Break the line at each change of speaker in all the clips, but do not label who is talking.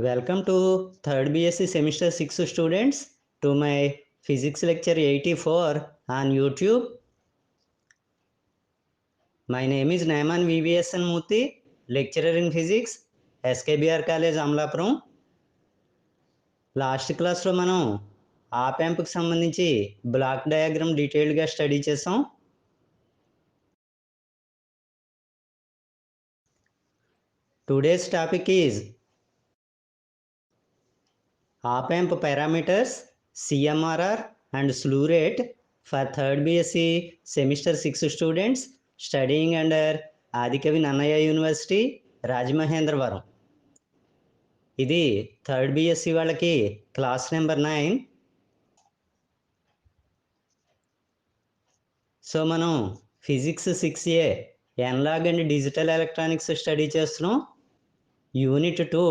Welcome to 3rd BSc semester 6 students to my physics lecture 84 on YouTube. My name is Naiman VVSN Murthy, lecturer in physics, SKBR College Amlapuram. Last క్లాస్లో మనం ఆప్ యాంప్కి సంబంధించి block diagram డీటెయిల్డ్గా study చేసాం. Today's topic is op amp parameters, CMRR and slew rate for 3rd BSc semester 6 students studying under Adikavi Nannaya University, Rajamahendravaram. ఇది 3rd BSc వాళ్ళకి class number 9. So మనం physics 6A analog and digital electronics study చేస్తున్నాం. Unit 2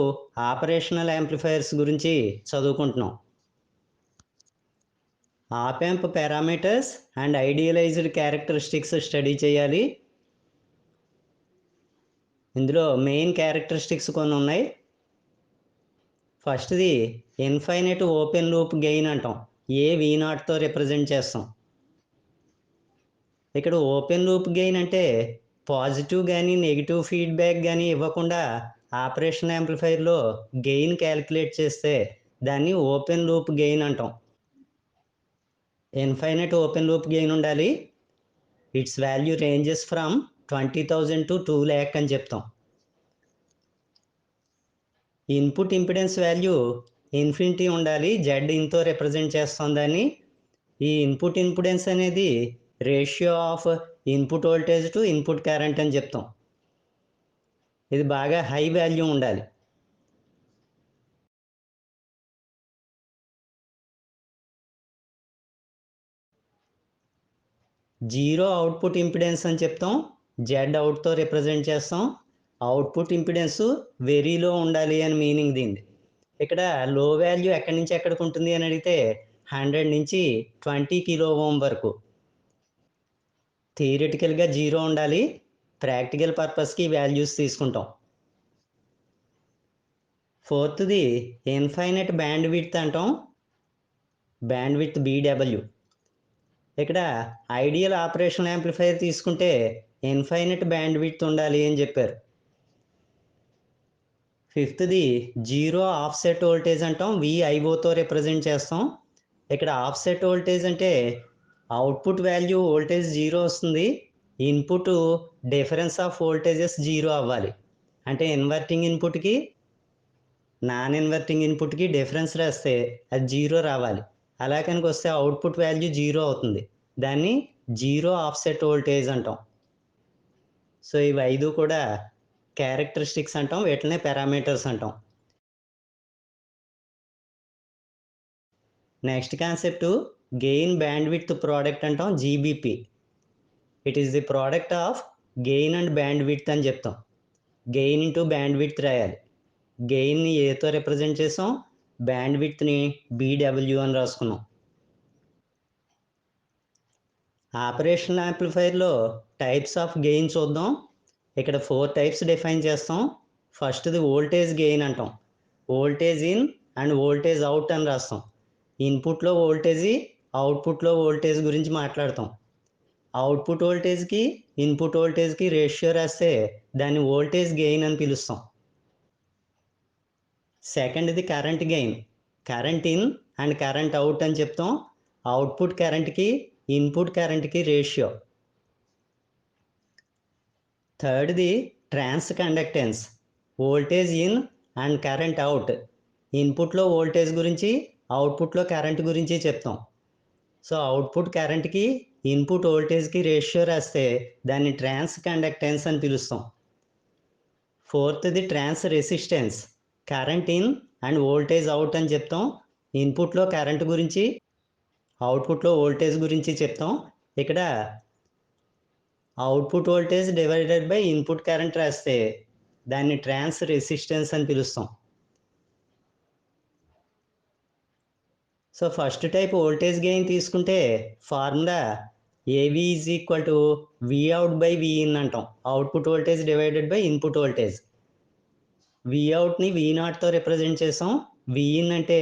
operational amplifiers గురించి చదువుకుంటున్నాం. Op amp parameters and idealized characteristics study చేయాలి. ఇందులో main characteristics కొన్ని ఉన్నాయి. ఫస్ట్ది ఇన్ఫైనైట్ ఓపెన్ లూప్ గెయిన్ అంటాం. V0తో రిప్రజెంట్ చేస్తాం. ఇక్కడ ఓపెన్ లూప్ గెయిన్ అంటే పాజిటివ్ కానీ నెగిటివ్ ఫీడ్బ్యాక్ కానీ ఇవ్వకుండా ఆపరేషన్ యాంప్లిఫైర్లో గెయిన్ క్యాలిక్యులేట్ చేస్తే దాన్ని ఓపెన్ లూప్ గెయిన్ అంటాం. ఇన్ఫైనైట్ ఓపెన్ లూప్ గెయిన్ ఉండాలి. It's value ranges from 20,000 to 2 lakh అని చెప్తాం. ఇన్పుట్ ఇంపిడెన్స్ వాల్యూ ఇన్ఫినిటీ ఉండాలి. జెడ్ ఇన్తో రిప్రజెంట్ చేస్తాం దాన్ని. ఈ ఇన్పుట్ ఇంపిడెన్స్ అనేది ratio of input voltage to input current అని చెప్తాం. ఇది బాగా హై వాల్యూ ఉండాలి. జీరో అవుట్పుట్ ఇంపిడెన్స్ అని చెప్తాం. జెడ్ అవుట్తో రిప్రజెంట్ చేస్తాం. అవుట్పుట్ ఇంపిడెన్స్ వెరీలో ఉండాలి అని మీనింగ్ దీనిది. ఇక్కడ లో వాల్యూ ఎక్కడి నుంచి ఎక్కడికి ఉంటుంది అని అడిగితే 100 నుంచి 20 కిలో ఓం వరకు. థియరిటికల్గా జీరో ఉండాలి. ప్రాక్టికల్ పర్పస్కి వాల్యూస్ తీసుకుంటాం. ఫోర్త్ది ఇన్ఫైనైట్ బ్యాండ్ విడ్త్ అంటాం. Band width BW. ఇక్కడ ఐడియల్ ఆపరేషన్ యాంప్లిఫైయర్ తీసుకుంటే ఇన్ఫైనైట్ బ్యాండ్ విడ్త్ ఉండాలి అని చెప్పారు. ఫిఫ్త్ది జీరో ఆఫ్సెట్ వోల్టేజ్ అంటాం. VIOతో రిప్రజెంట్ చేస్తాం. ఇక్కడ ఆఫ్సెట్ వోల్టేజ్ అంటే అవుట్పుట్ వాల్యూ వోల్టేజ్ జీరో వస్తుంది. Input difference of voltages zero అవ్వాలి. అంటే ఇన్వర్టింగ్ ఇన్పుట్కి నాన్ ఇన్వర్టింగ్ ఇన్పుట్కి డిఫరెన్స్ రాస్తే అది జీరో రావాలి. అలా కనుక వస్తే అవుట్పుట్ వాల్యూ జీరో అవుతుంది. దాన్ని జీరో ఆఫ్సెట్ వోల్టేజ్ అంటాం. సో ఇవి 5 కూడా క్యారెక్టరిస్టిక్స్ అంటాం. వీటినే పారామీటర్స్ అంటాం. Next concept gain band width product అంటాం. GBP. It is the product of gain and band width అని చెప్తాం. గెయిన్ ఇంటూ బ్యాండ్ విడ్త్ రాయాలి. గెయిన్ని ఏతో రిప్రజెంట్ చేసాం. బ్యాండ్ విడ్త్ని BW అని రాసుకున్నాం. ఆపరేషనల్ యాంప్లిఫైర్లో టైప్స్ ఆఫ్ గెయిన్ చూద్దాం. ఇక్కడ 4 టైప్స్ డిఫైన్ చేస్తాం. ఫస్ట్ది వోల్టేజ్ గెయిన్ అంటాం. Voltage in and voltage out అని రాస్తాం. ఇన్పుట్లో వోల్టేజ్, అవుట్పుట్లో వోల్టేజ్ గురించి మాట్లాడతాం. అవుట్పుట్ వోల్టేజ్కి ఇన్పుట్ వోల్టేజ్కి రేషియో రాస్తే దాన్ని వోల్టేజ్ గెయిన్ అని పిలుస్తాం. సెకండ్ది current gain. Current in and current out అని చెప్తాం. అవుట్పుట్ కరెంట్కి ఇన్పుట్ కరెంట్కి రేషియో. థర్డ్ది transconductance. Voltage in and current out. ఇన్పుట్లో వోల్టేజ్ గురించి అవుట్పుట్లో కరెంట్ గురించి చెప్తాం. సో అవుట్పుట్ కరెంట్కి ఇన్పుట్ వోల్టేజ్కి రేషియో రాస్తే దాన్ని ట్రాన్స్ కండక్టెన్స్ అని పిలుస్తాం. ఫోర్త్ది transresistance. Current in and voltage out అని చెప్తాం. ఇన్పుట్లో కరెంట్ గురించి అవుట్పుట్లో వోల్టేజ్ గురించి చెప్తాం. ఇక్కడ output voltage divided by input current రాస్తే దాన్ని ట్రాన్స్ రెసిస్టెన్స్ అని పిలుస్తాం. So first type voltage gain తీసుకుంటే formula AV is equal to Vout by Vin అంటాం. Output voltage divided by input voltage. Voutని V0తో రిప్రజెంట్ చేసాం. Vin అంటే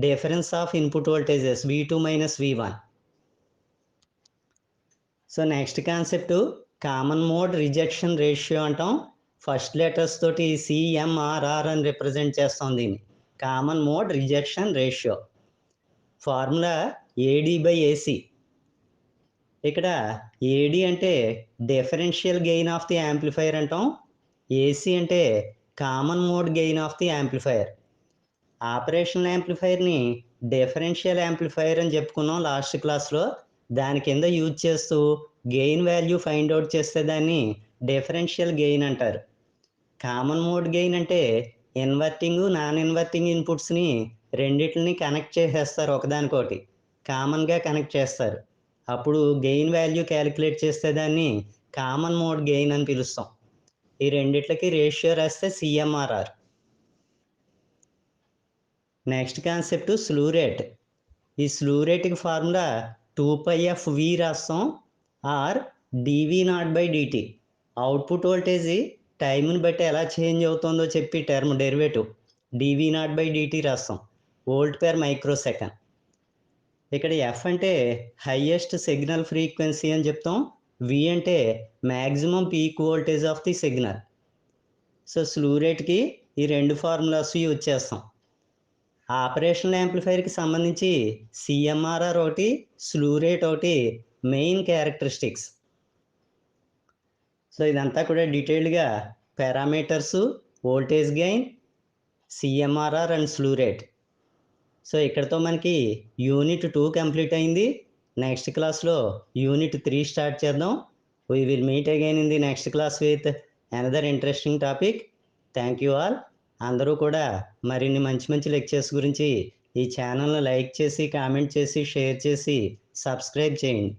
difference of input voltages V2 minus V1. So next concept common mode rejection ratio అంటాం. First letters తోటి CMRR అని represent చేస్తాం దీన్ని. Common mode rejection ratio formula AD/AC. ఇక్కడ AD అంటే differential gain of the amplifier అంటాం. AC అంటే common mode gain of the amplifier. Operational యాంప్లిఫైయర్ని డిఫరెన్షియల్ యాంప్లిఫైయర్ అని చెప్పుకున్నాం లాస్ట్ క్లాస్లో. దాని కింద యూజ్ చేస్తూ గెయిన్ వాల్యూ ఫైండ్ అవుట్ చేస్తే దాన్ని డిఫరెన్షియల్ గెయిన్ అంటారు. కామన్ మోడ్ గెయిన్ అంటే ఇన్వర్టింగ్ నాన్ ఇన్వర్టింగ్ ఇన్పుట్స్ని రెండిటిని కనెక్ట్ చేసేస్తారు, ఒకదానికోటి కామన్గా కనెక్ట్ చేస్తారు. అప్పుడు గెయిన్ వాల్యూ క్యాలిక్యులేట్ చేస్తే దాన్ని కామన్ మోడ్ గెయిన్ అని పిలుస్తాం. ఈ రెండిట్లకి రేషియో రాస్తే సిఎంఆర్ఆర్. Next concept స్లూ rate. ఈ స్లూ రేట్కి ఫార్ములా 2πfV రాస్తాం ఆర్ dV0/dt. అవుట్పుట్ వోల్టేజ్ టైంని బట్టి ఎలా చేంజ్ అవుతుందో చెప్పి టర్మ్ డెరివేటివ్ dV0/dt రాస్తాం. Volt per microsecond. ఇక్కడ F అంటే హైయెస్ట్ సిగ్నల్ ఫ్రీక్వెన్సీ అని చెప్తాం. V అంటే maximum peak voltage of the signal. So slew రేట్కి ఈ రెండు ఫార్ములాస్ యూజ్ చేస్తాం. ఆపరేషనల్ యాంప్లిఫైర్కి సంబంధించి సిఎంఆర్ఆర్ ఒకటి, స్లూ రేట్ ఒకటి మెయిన్ క్యారెక్టరిస్టిక్స్. సో ఇదంతా కూడా డీటెయిల్డ్గా parameters, voltage gain, CMRR and slew rate. So ఇక్కడతో మనకి యూనిట్ 2 కంప్లీట్ అయింది. నెక్స్ట్ క్లాస్లో యూనిట్ 3 స్టార్ట్ చేద్దాం. We will meet again in the next class with another interesting topic. Thank you all. అందరూ కూడా మరిన్ని మంచి మంచి లెక్చర్స్ గురించి ఈ ఛానల్ని లైక్ చేసి, కామెంట్ చేసి, షేర్ చేసి, సబ్స్క్రైబ్ చేయండి.